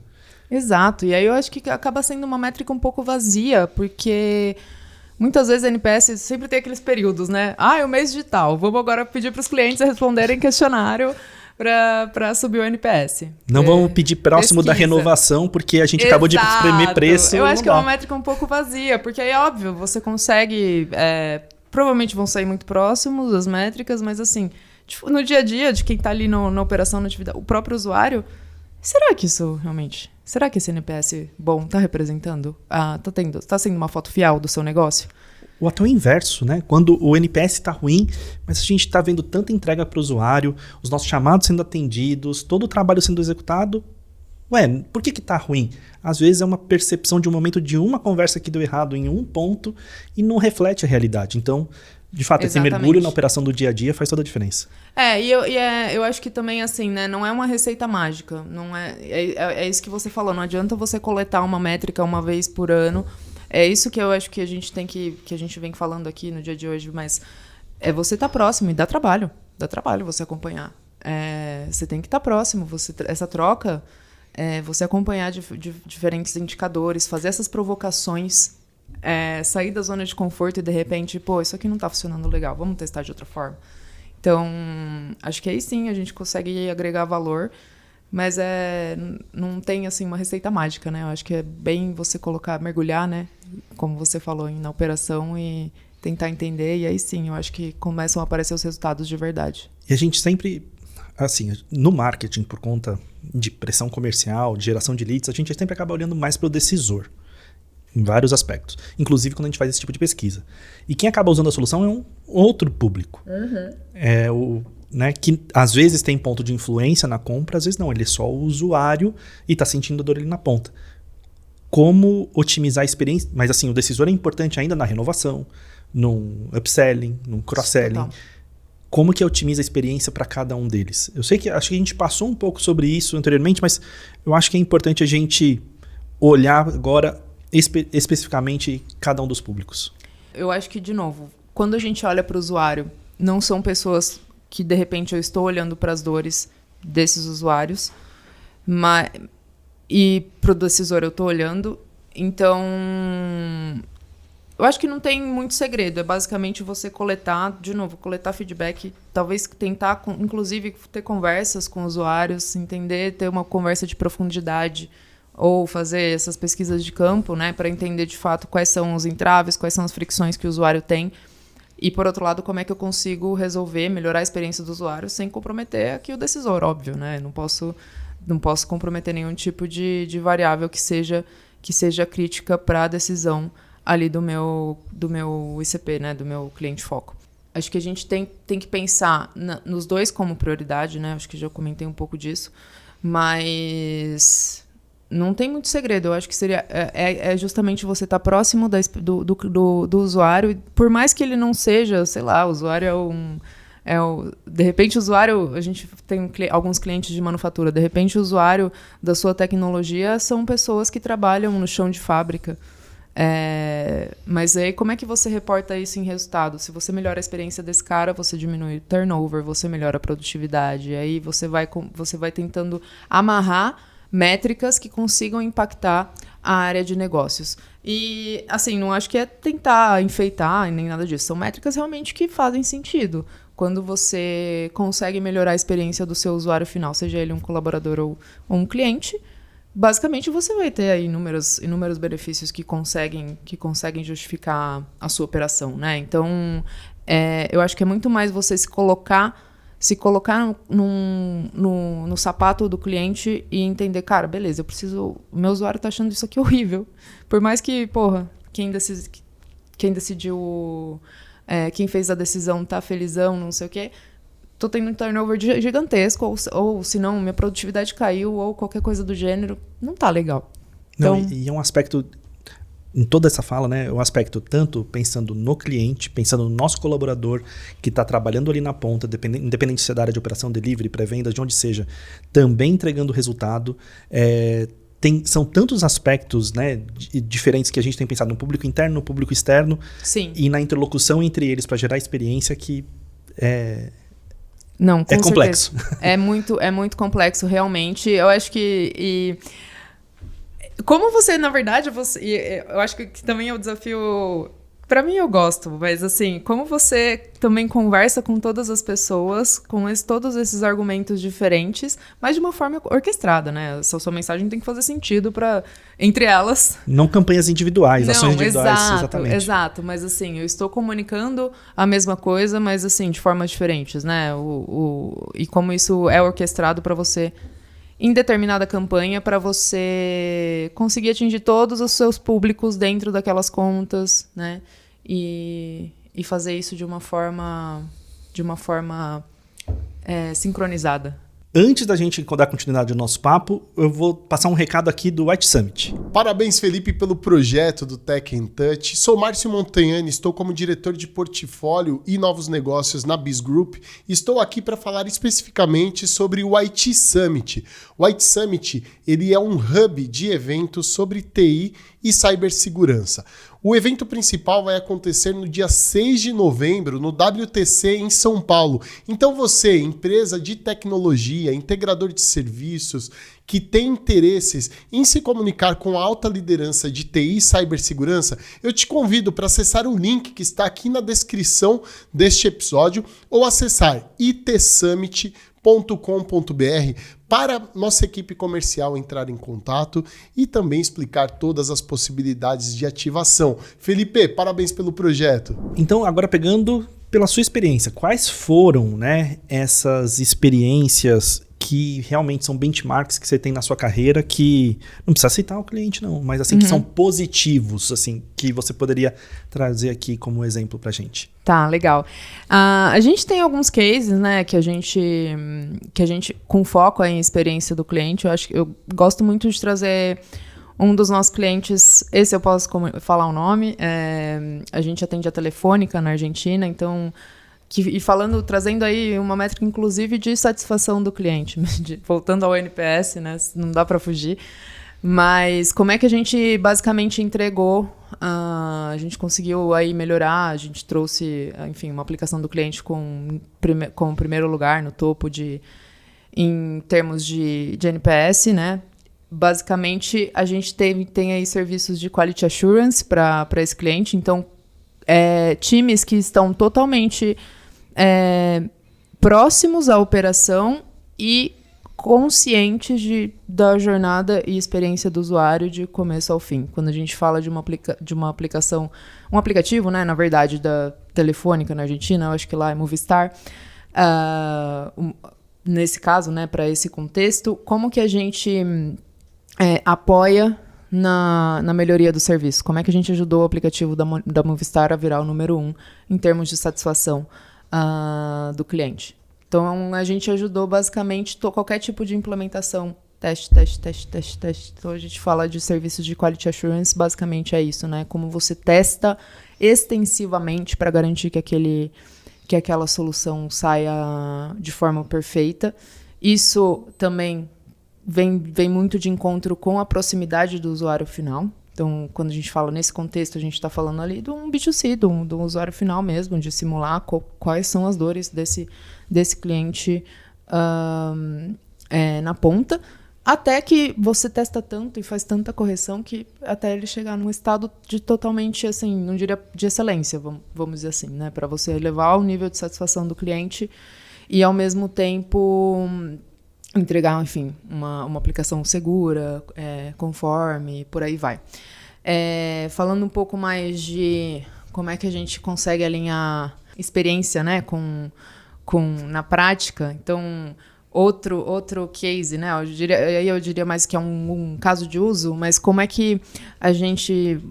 Exato, e aí eu acho que acaba sendo uma métrica um pouco vazia, porque muitas vezes a NPS sempre tem aqueles períodos, né? O mês digital, vamos agora pedir para os clientes responderem questionário para subir o NPS. Não vamos pedir próximo da renovação, porque a gente acabou de espremer preço. Eu acho que é uma métrica um pouco vazia, porque aí, óbvio, você consegue... provavelmente vão sair muito próximos as métricas, mas assim, no dia a dia de quem está ali na operação, na atividade, o próprio usuário, será que isso realmente... Será que esse NPS bom está representando? Está sendo uma foto fiel do seu negócio? O atual inverso, né? Quando o NPS está ruim, mas a gente está vendo tanta entrega para o usuário, os nossos chamados sendo atendidos, todo o trabalho sendo executado. Por que está ruim? Às vezes é uma percepção de um momento de uma conversa que deu errado em um ponto e não reflete a realidade. Então, de fato, esse mergulho na operação do dia a dia faz toda a diferença. Eu acho que também, assim, né, não é uma receita mágica. Não é isso que você falou. Não adianta você coletar uma métrica uma vez por ano. É isso que eu acho que a gente que a gente vem falando aqui no dia de hoje, mas você estar próximo e dá trabalho você acompanhar. Você tem que estar próximo, essa troca, você acompanhar de diferentes indicadores, fazer essas provocações, sair da zona de conforto e de repente, isso aqui não está funcionando legal, vamos testar de outra forma. Então, acho que aí sim a gente consegue agregar valor. Mas não tem assim uma receita mágica, né? Eu acho que é bem você mergulhar, né? Como você falou, na operação e tentar entender. E aí sim, eu acho que começam a aparecer os resultados de verdade. E a gente sempre, assim, no marketing, por conta de pressão comercial, de geração de leads, a gente sempre acaba olhando mais para o decisor, em vários aspectos. Inclusive quando a gente faz esse tipo de pesquisa. E quem acaba usando a solução é um outro público. Que às vezes tem ponto de influência na compra, às vezes não, ele é só o usuário e está sentindo a dor ali na ponta. Como otimizar a experiência, mas assim, o decisor é importante ainda na renovação, num upselling, num cross-selling. Total. Como que otimiza a experiência para cada um deles? Eu sei que acho que a gente passou um pouco sobre isso anteriormente, mas eu acho que é importante a gente olhar agora especificamente cada um dos públicos. Eu acho que, de novo, quando a gente olha para o usuário, não são pessoas que de repente eu estou olhando para as dores desses usuários, e para o decisor eu estou olhando. Então, eu acho que não tem muito segredo. É basicamente você coletar feedback, talvez tentar, inclusive, ter conversas com usuários, ter uma conversa de profundidade, ou fazer essas pesquisas de campo, né, para entender de fato quais são os entraves, quais são as fricções que o usuário tem. E, por outro lado, como é que eu consigo melhorar a experiência do usuário sem comprometer aqui o decisor, óbvio, né? Não posso comprometer nenhum tipo de variável que seja que seja crítica para a decisão ali do meu ICP, né, do meu cliente foco. Acho que a gente tem que pensar nos dois como prioridade, né? Acho que já comentei um pouco disso, mas não tem muito segredo. Eu acho que seria justamente você estar próximo do usuário, por mais que ele não seja, sei lá, o usuário de repente o usuário, a gente tem alguns clientes de manufatura, de repente o usuário da sua tecnologia são pessoas que trabalham no chão de fábrica. Mas aí como é que você reporta isso em resultado? Se você melhora a experiência desse cara, você diminui o turnover, você melhora a produtividade, aí você vai tentando amarrar métricas que consigam impactar a área de negócios. E, assim, não acho que é tentar enfeitar nem nada disso, são métricas realmente que fazem sentido. Quando você consegue melhorar a experiência do seu usuário final, seja ele um colaborador ou um cliente, basicamente você vai ter aí inúmeros benefícios que conseguem justificar a sua operação, né? Então, eu acho que é muito mais você se colocar no sapato do cliente e entender, cara, beleza, o meu usuário tá achando isso aqui horrível. Por mais que, quem decidiu, quem fez a decisão tá felizão, não sei o quê, tô tendo um turnover gigantesco, ou se não, minha produtividade caiu, ou qualquer coisa do gênero, não tá legal. Então, não, e é um aspecto, em toda essa fala, né, é um aspecto tanto pensando no cliente, pensando no nosso colaborador que está trabalhando ali na ponta, independente se é da área de operação, delivery, pré-vendas, de onde seja, também entregando resultado. São tantos aspectos, né, diferentes que a gente tem pensado no público interno, no público externo. Sim. E na interlocução entre eles para gerar experiência que Não, com complexo. É muito complexo, realmente. Eu acho que... Como você, na verdade, eu acho que também é o desafio... Para mim, eu gosto, mas assim, como você também conversa com todas as pessoas, com todos esses argumentos diferentes, mas de uma forma orquestrada, né? Sua mensagem tem que fazer sentido entre elas. Não campanhas individuais, ações individuais, exatamente. Exato, mas assim, eu estou comunicando a mesma coisa, mas assim, de formas diferentes, né? E como isso é orquestrado para você em determinada campanha, para você conseguir atingir todos os seus públicos dentro daquelas contas, né? E fazer isso de uma forma sincronizada. Antes da gente dar continuidade ao nosso papo, eu vou passar um recado aqui do White Summit. Parabéns, Felipe, pelo projeto do Tech in Touch. Sou Márcio Montagnani, estou como diretor de portfólio e novos negócios na Biz Group e estou aqui para falar especificamente sobre o White Summit. O White Summit, ele é um hub de eventos sobre TI e cibersegurança. O evento principal vai acontecer no dia 6 de novembro, no WTC em São Paulo. Então você, empresa de tecnologia, integrador de serviços, que tem interesses em se comunicar com a alta liderança de TI e cibersegurança, eu te convido para acessar o link que está aqui na descrição deste episódio ou acessar itsummit.com.br para nossa equipe comercial entrar em contato e também explicar todas as possibilidades de ativação. Felipe, parabéns pelo projeto. Então, agora pegando pela sua experiência, quais foram, né, essas experiências que realmente são benchmarks que você tem na sua carreira, que não precisa citar o cliente não, mas assim, que são positivos, assim, que você poderia trazer aqui como exemplo pra gente? Tá, legal. A gente tem alguns cases, né, que a gente com foco em experiência do cliente, eu gosto muito de trazer um dos nossos clientes, esse eu posso falar o nome, a gente atende a Telefônica na Argentina, então... trazendo aí uma métrica, inclusive, de satisfação do cliente, voltando ao NPS, né? Não dá para fugir. Mas como é que a gente basicamente entregou, a gente conseguiu aí melhorar, a gente trouxe, enfim, uma aplicação do cliente com primeiro lugar no topo em termos de NPS, né? Basicamente, a gente tem aí serviços de Quality Assurance para esse cliente, então times que estão totalmente próximos à operação e conscientes da jornada e experiência do usuário de começo ao fim. Quando a gente fala de uma aplicação, um aplicativo, né, na verdade, da Telefônica na Argentina, eu acho que lá é Movistar, nesse caso, né, para esse contexto, como que a gente apoia na melhoria do serviço? Como é que a gente ajudou o aplicativo da Movistar a virar o número 1 em termos de satisfação do cliente? Então, a gente ajudou basicamente qualquer tipo de implementação. Teste. Então, a gente fala de serviços de Quality Assurance, basicamente é isso, né? Como você testa extensivamente para garantir que aquela solução saia de forma perfeita. Isso também vem muito de encontro com a proximidade do usuário final. Então, quando a gente fala nesse contexto, a gente está falando ali de um B2C, do usuário final mesmo, de simular quais são as dores desse cliente na ponta, até que você testa tanto e faz tanta correção que até ele chegar num estado de totalmente, assim, não diria de excelência, vamos dizer assim, né? Para você elevar o nível de satisfação do cliente e, ao mesmo tempo, entregar, enfim, uma aplicação segura, conforme, por aí vai. Falando um pouco mais de como é que a gente consegue alinhar experiência, né, com na prática. Então, outro case, né, eu diria mais que é um caso de uso, mas como é que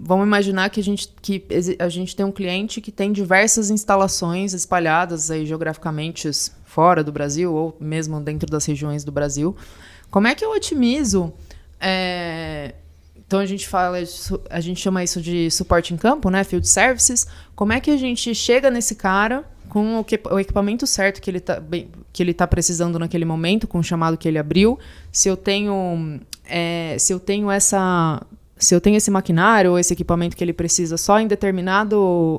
vamos imaginar que a gente tem um cliente que tem diversas instalações espalhadas aí geograficamente fora do Brasil ou mesmo dentro das regiões do Brasil. Como é que eu otimizo? Então a gente chama isso de suporte em campo, né? Field Services. Como é que a gente chega nesse cara com o equipamento certo que ele tá precisando naquele momento, com o chamado que ele abriu? Se eu tenho esse maquinário ou esse equipamento que ele precisa só em determinado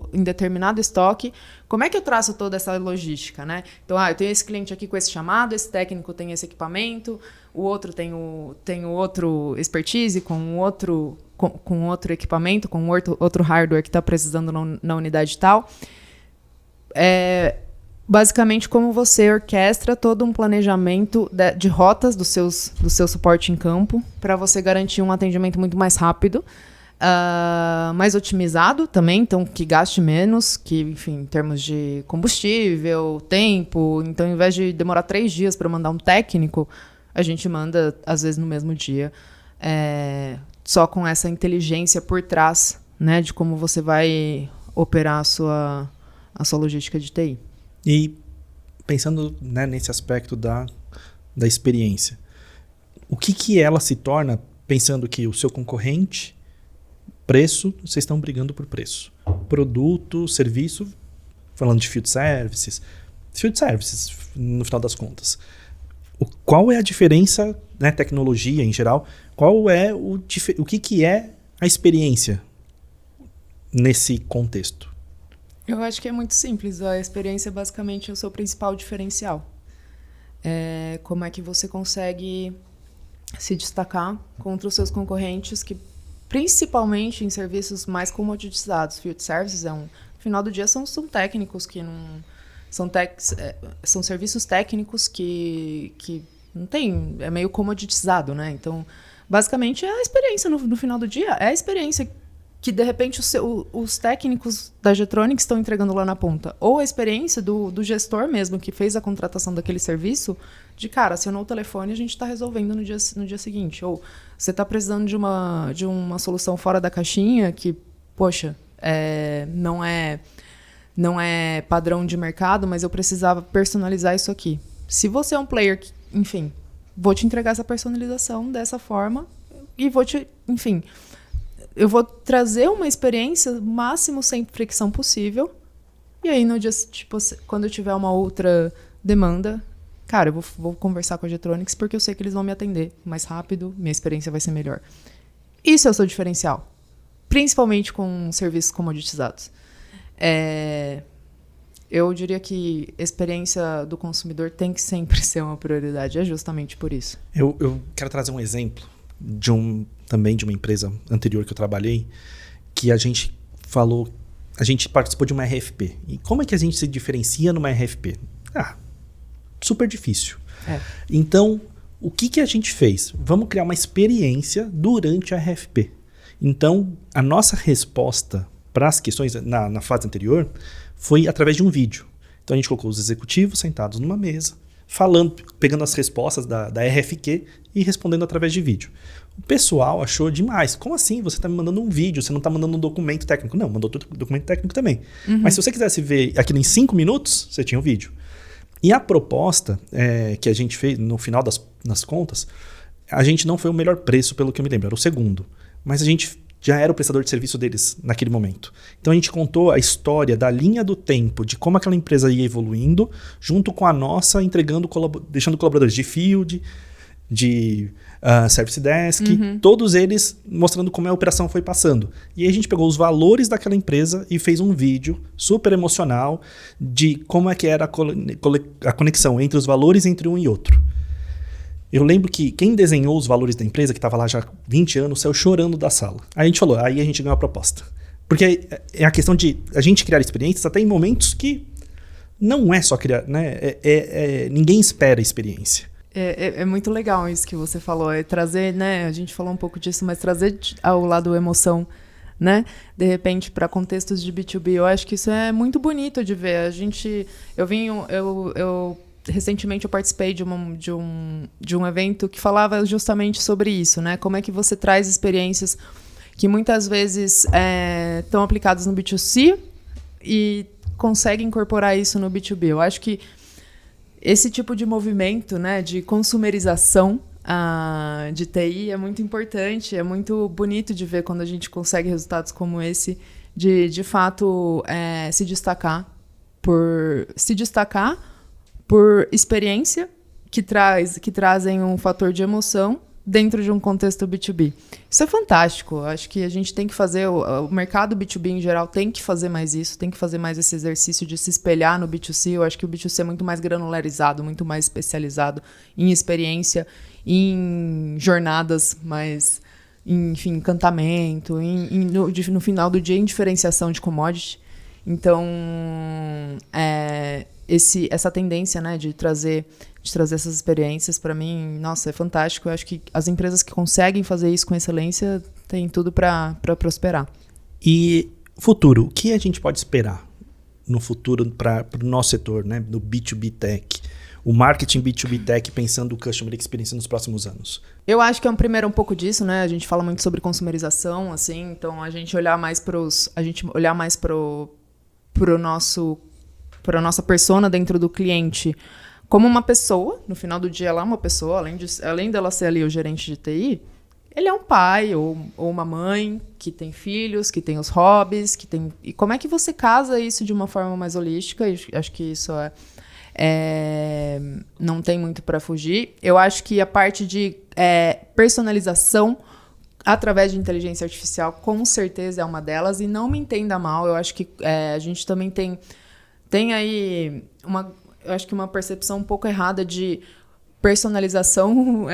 estoque, como é que eu traço toda essa logística, né? Então, eu tenho esse cliente aqui com esse chamado, esse técnico tem esse equipamento, o outro tem o outro expertise com outro equipamento, com outro hardware que está precisando na unidade tal. Basicamente, como você orquestra todo um planejamento de rotas do seu suporte em campo para você garantir um atendimento muito mais rápido, mais otimizado também, então que gaste menos, que, enfim, em termos de combustível, tempo. Então, ao invés de demorar 3 dias para mandar um técnico, a gente manda, às vezes, no mesmo dia, só com essa inteligência por trás, né, de como você vai operar a sua logística de TI. E pensando, né, nesse aspecto da experiência, o que ela se torna, pensando que o seu concorrente, preço, vocês estão brigando por preço. Produto, serviço, falando de field services, no final das contas. Qual é a diferença, né, tecnologia em geral, qual é o que é a experiência nesse contexto? Eu acho que é muito simples. A experiência basicamente é o seu principal diferencial. Como é que você consegue se destacar contra os seus concorrentes, que principalmente em serviços mais comoditizados. Field Services no final do dia são técnicos que não são serviços técnicos que não tem, é meio comoditizado, né? Então, basicamente é a experiência no final do dia, é a experiência que, de repente, os técnicos da Getronics estão entregando lá na ponta. Ou a experiência do gestor mesmo, que fez a contratação daquele serviço, de, cara, acionou o telefone e a gente está resolvendo no dia seguinte. Ou você está precisando de uma solução fora da caixinha que, poxa, não é padrão de mercado, mas eu precisava personalizar isso aqui. Se você é um player que, enfim, vou te entregar essa personalização dessa forma e eu vou trazer uma experiência máximo sem fricção possível. E aí, no dia, tipo, quando eu tiver uma outra demanda, cara, eu vou conversar com a Getronics porque eu sei que eles vão me atender mais rápido, minha experiência vai ser melhor. Isso é o seu diferencial. Principalmente com serviços comoditizados. Eu diria que a experiência do consumidor tem que sempre ser uma prioridade. É justamente por isso. Eu quero trazer um exemplo também de uma empresa anterior que eu trabalhei, que a gente participou de uma RFP. E como é que a gente se diferencia numa RFP? Super difícil. Então, o que a gente fez? Vamos criar uma experiência durante a RFP. Então, a nossa resposta para as questões na fase anterior foi através de um vídeo. Então, a gente colocou os executivos sentados numa mesa, falando, pegando as respostas da RFQ e respondendo através de vídeo. O pessoal achou demais. Como assim? Você está me mandando um vídeo, você não está mandando um documento técnico. Não, mandou documento técnico também. Mas se você quisesse ver aquilo em 5 minutos, você tinha o vídeo. E a proposta que a gente fez, no final das contas, a gente não foi o melhor preço, pelo que eu me lembro, era o segundo. Mas a gente já era o prestador de serviço deles naquele momento. Então a gente contou a história da linha do tempo, de como aquela empresa ia evoluindo, junto com a nossa, deixando colaboradores de field, de service desk, todos eles mostrando como a operação foi passando. E aí a gente pegou os valores daquela empresa e fez um vídeo super emocional de como é que era a conexão entre os valores entre um e outro. Eu lembro que quem desenhou os valores da empresa, que estava lá já há 20 anos, saiu chorando da sala. Aí a gente falou, aí a gente ganhou a proposta. Porque é a questão de a gente criar experiências até em momentos que não é só criar, né? Ninguém espera a experiência. É muito legal isso que você falou, trazer, né? A gente falou um pouco disso, mas trazer ao lado emoção, né? De repente, para contextos de B2B, eu acho que isso é muito bonito de ver. Recentemente eu participei de um evento que falava justamente sobre isso, né? Como é que você traz experiências que muitas vezes estão aplicadas no B2C e consegue incorporar isso no B2B. Eu acho que esse tipo de movimento, né, de consumerização de TI é muito importante, é muito bonito de ver quando a gente consegue resultados como esse, de fato se destacar por experiência que trazem um fator de emoção dentro de um contexto B2B. Isso é fantástico. Acho que a gente tem que fazer, o mercado B2B em geral tem que fazer mais isso, tem que fazer mais esse exercício de se espelhar no B2C. Eu acho que o B2C é muito mais granularizado, muito mais especializado em experiência, em jornadas mais, enfim, encantamento, no final do dia, em diferenciação de commodity. Então, essa tendência, né, de trazer essas experiências, para mim, nossa, é fantástico. Eu acho que as empresas que conseguem fazer isso com excelência têm tudo para prosperar. E futuro, o que a gente pode esperar no futuro para o nosso setor, né, no B2B Tech? O marketing B2B Tech pensando o Customer Experience nos próximos anos? Eu acho que primeiro um pouco disso, né? A gente fala muito sobre consumerização, assim, então a gente olhar mais para a nossa persona dentro do cliente como uma pessoa. No final do dia ela é uma pessoa, além dela ser ali o gerente de TI, ele é um pai ou uma mãe que tem filhos, que tem os hobbies, e como é que você casa isso de uma forma mais holística? E acho que isso não tem muito para fugir. Eu acho que a parte de personalização através de inteligência artificial, com certeza é uma delas, e não me entenda mal, eu acho que a gente também tem aí uma percepção um pouco errada de personalização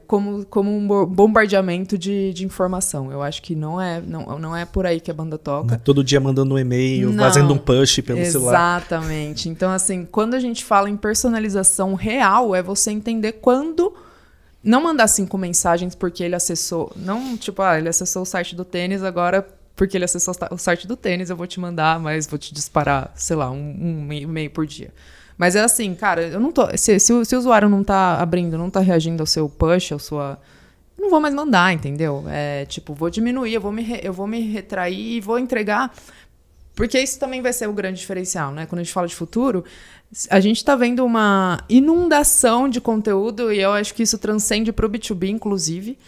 como um bombardeamento de informação. Eu acho que não é por aí que a banda toca. Não é todo dia mandando um e-mail, fazendo um push pelo celular. Exatamente. Então, assim, quando a gente fala em personalização real, é você entender quando não mandar 5 mensagens porque ele acessou. Não, tipo, ele acessou o site do tênis, agora porque ele acessou o site do tênis, eu vou te mandar, mas vou te disparar, sei lá, um e-mail por dia. Mas é assim, cara, eu não tô. Se o usuário não tá abrindo, não tá reagindo ao seu push, eu não vou mais mandar, entendeu? Vou diminuir, eu vou me retrair e vou entregar. Porque isso também vai ser o grande diferencial, né? Quando a gente fala de futuro, a gente está vendo uma inundação de conteúdo, e eu acho que isso transcende para o B2B, inclusive.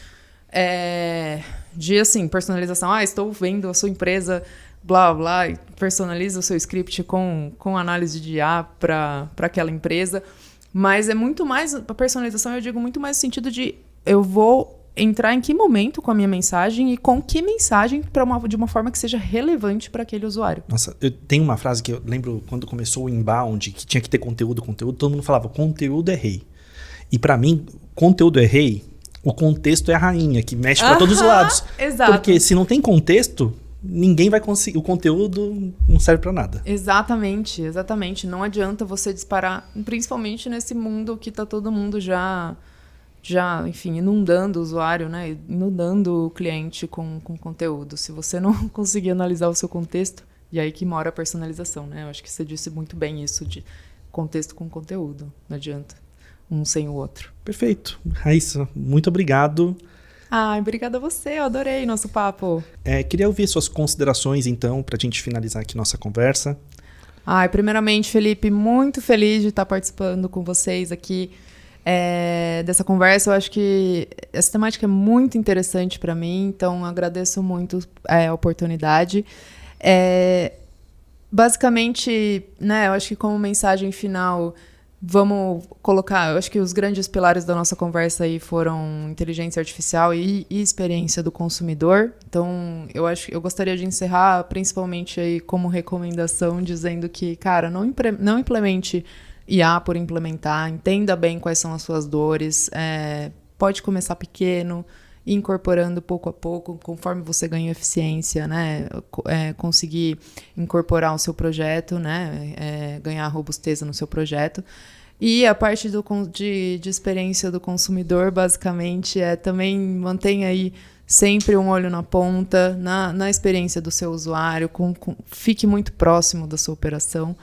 De, assim, personalização. Estou vendo a sua empresa, blá, blá, e personaliza o seu script com análise de IA para aquela empresa. Mas é muito mais, a personalização eu digo muito mais no sentido de eu vou entrar em que momento com a minha mensagem e com que mensagem de uma forma que seja relevante para aquele usuário. Nossa, eu tenho uma frase que eu lembro quando começou o inbound, que tinha que ter conteúdo, todo mundo falava, conteúdo é rei. E para mim, conteúdo é rei, o contexto é a rainha, que mexe para todos os lados. Exato. Porque se não tem contexto, ninguém vai conseguir, o conteúdo não serve para nada. Exatamente. Não adianta você disparar, principalmente nesse mundo que tá todo mundo já, enfim, inundando o usuário, né? Inundando o cliente com conteúdo. Se você não conseguir analisar o seu contexto, e aí que mora a personalização, né? Eu acho que você disse muito bem isso, de contexto com conteúdo. Não adianta um sem o outro. Perfeito. Raíssa, muito obrigado. Obrigada a você, eu adorei nosso papo. Queria ouvir suas considerações, então, para a gente finalizar aqui nossa conversa. Primeiramente, Felipe, muito feliz de estar participando com vocês aqui dessa conversa. Eu acho que essa temática é muito interessante para mim, então agradeço muito a oportunidade. Basicamente, né, eu acho que como mensagem final, vamos colocar, eu acho que os grandes pilares da nossa conversa aí foram inteligência artificial e experiência do consumidor. Então, eu gostaria de encerrar principalmente aí como recomendação, dizendo que, cara, não implemente IA por implementar, entenda bem quais são as suas dores, pode começar pequeno, incorporando pouco a pouco, conforme você ganha eficiência, né, conseguir incorporar o seu projeto, né, ganhar robustez no seu projeto. E a parte de experiência do consumidor, basicamente, também mantenha aí sempre um olho na ponta, na experiência do seu usuário, fique muito próximo da sua operação.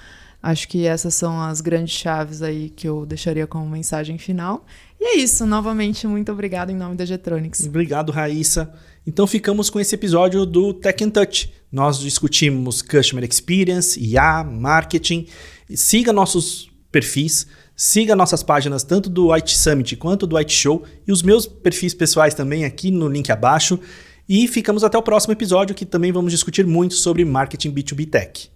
Acho que essas são as grandes chaves aí que eu deixaria como mensagem final. E é isso, novamente, muito obrigado em nome da Getronics. Obrigado, Raíssa. Então ficamos com esse episódio do Tech and Touch. Nós discutimos Customer Experience, IA, Marketing. Siga nossos perfis, siga nossas páginas tanto do IT Summit quanto do IT Show e os meus perfis pessoais também aqui no link abaixo. E ficamos até o próximo episódio, que também vamos discutir muito sobre Marketing B2B Tech.